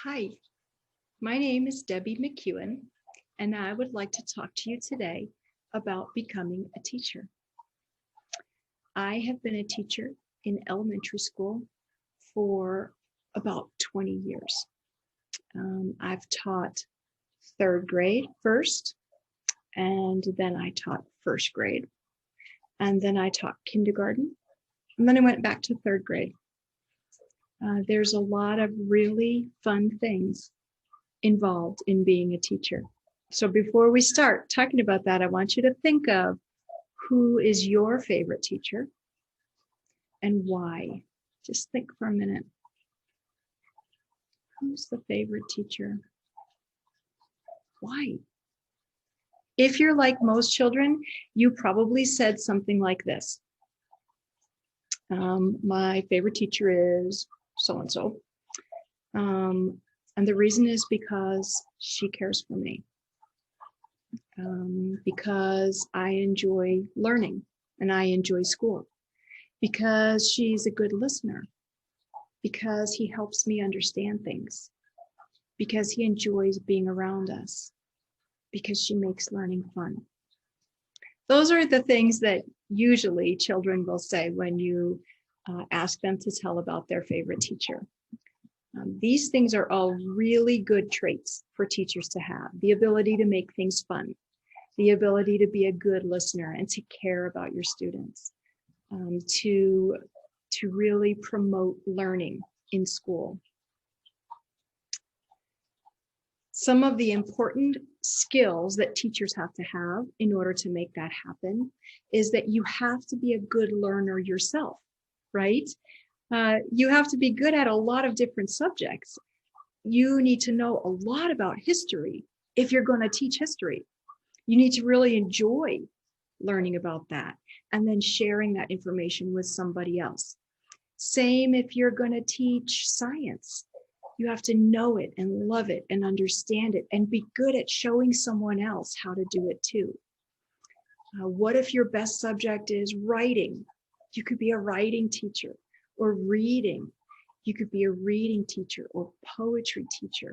Hi, my name is Debbie McCuin, and I would like to talk to you today about becoming a teacher. I have been a teacher in elementary school for about 20 years. I've taught third grade first, and then I taught first grade, and then I taught kindergarten, and then I went back to third grade. There's a lot of really fun things involved in being a teacher. So before we start talking about that, I want you to think of who is your favorite teacher and why. Just think for a minute. Who's the favorite teacher? Why? If you're like most children, you probably said something like this. My favorite teacher is so-and-so. And the reason is because she cares for me. Because I enjoy learning and I enjoy school. Because she's a good listener. Because he helps me understand things. Because he enjoys being around us. Because she makes learning fun. Those are the things that usually children will say when you ask them to tell about their favorite teacher. These things are all really good traits for teachers to have. The ability to make things fun, the ability to be a good listener and to care about your students, to really promote learning in school. Some of the important skills that teachers have to have in order to make that happen is that you have to be a good learner yourself, right? You have to be good at a lot of different subjects. You need to know a lot about history if you're going to teach history. You need to really enjoy learning about that and then sharing that information with somebody else. Same if you're going to teach science. You have to know it and love it and understand it and be good at showing someone else how to do it too. What if your best subject is writing? You could be a writing teacher. Or reading. You could be a reading teacher or poetry teacher.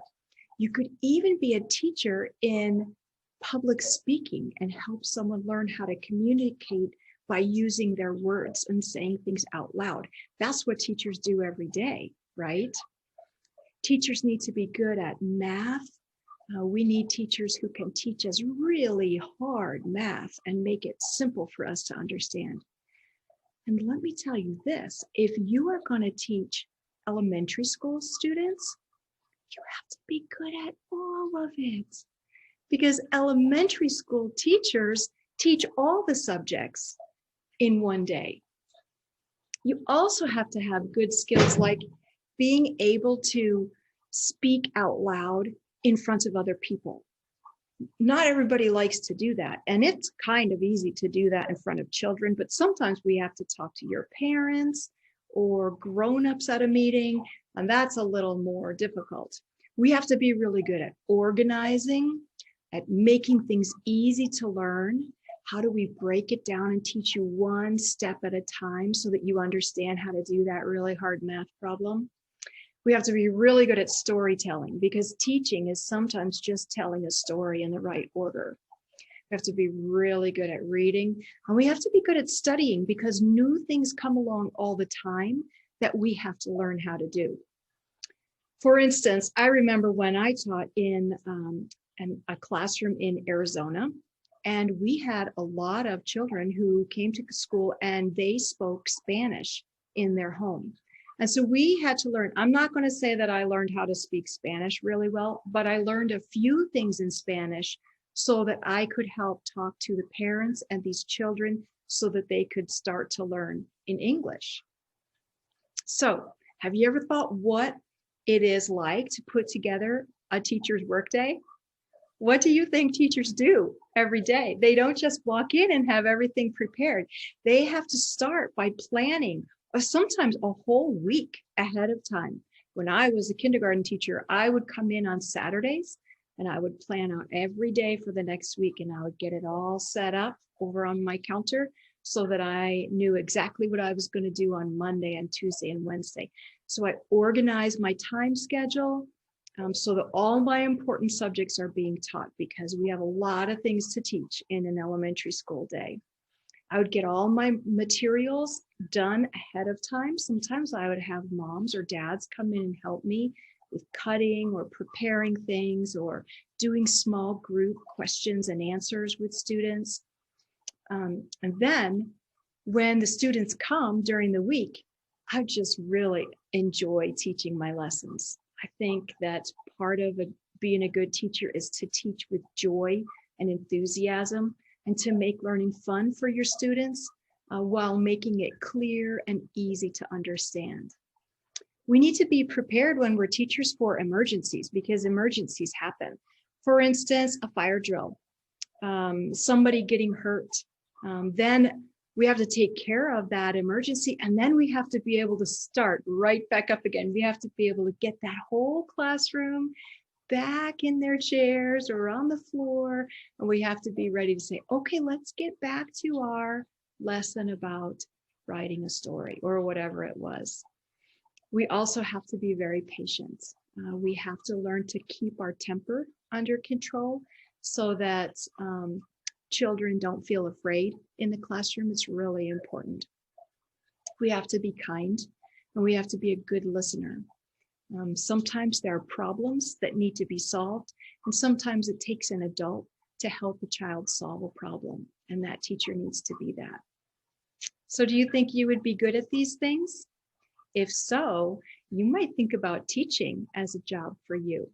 You could even be a teacher in public speaking and help someone learn how to communicate by using their words and saying things out loud. That's what teachers do every day, right? Teachers need to be good at math. We need teachers who can teach us really hard math and make it simple for us to understand. And let me tell you this, if you are going to teach elementary school students, you have to be good at all of it. Because elementary school teachers teach all the subjects in one day. You also have to have good skills like being able to speak out loud in front of other people. Not everybody likes to do that. And it's kind of easy to do that in front of children, but sometimes we have to talk to your parents or grown-ups at a meeting, and that's a little more difficult. We have to be really good at organizing, at making things easy to learn. How do we break it down and teach you one step at a time so that you understand how to do that really hard math problem? We have to be really good at storytelling because teaching is sometimes just telling a story in the right order. We have to be really good at reading, and we have to be good at studying because new things come along all the time that we have to learn how to do. For instance, I remember when I taught in a classroom in Arizona, and we had a lot of children who came to school and they spoke Spanish in their home. And so we had to learn. I'm not going to say that I learned how to speak Spanish really well, but I learned a few things in Spanish so that I could help talk to the parents and these children so that they could start to learn in English. So have you ever thought what it is like to put together a teacher's workday? What do you think teachers do every day? They don't just walk in and have everything prepared. They have to start by planning sometimes a whole week ahead of time. When I was a kindergarten teacher, I would come in on Saturdays and I would plan out every day for the next week, and I would get it all set up over on my counter so that I knew exactly what I was going to do on Monday and Tuesday and Wednesday. So I organized my time schedule. so that all my important subjects are being taught, because we have a lot of things to teach in an elementary school day. I would get all my materials done ahead of time. Sometimes I would have moms or dads come in and help me with cutting or preparing things or doing small group questions and answers with students. And then when the students come during the week, I just really enjoy teaching my lessons. I think that part of being a good teacher is to teach with joy and enthusiasm, and to make learning fun for your students while making it clear and easy to understand. We need to be prepared when we're teachers for emergencies, because emergencies happen. For instance, a fire drill, somebody getting hurt. Then we have to take care of that emergency, and then we have to be able to start right back up again. We have to be able to get that whole classroom back in their chairs or on the floor, and we have to be ready to say, okay, let's get back to our lesson about writing a story or whatever it was. We also have to be very patient. We have to learn to keep our temper under control so that children don't feel afraid in the classroom. It's really important. We have to be kind, and we have to be a good listener. Sometimes there are problems that need to be solved, and sometimes it takes an adult to help a child solve a problem, and that teacher needs to be that. So do you think you would be good at these things? If so, you might think about teaching as a job for you.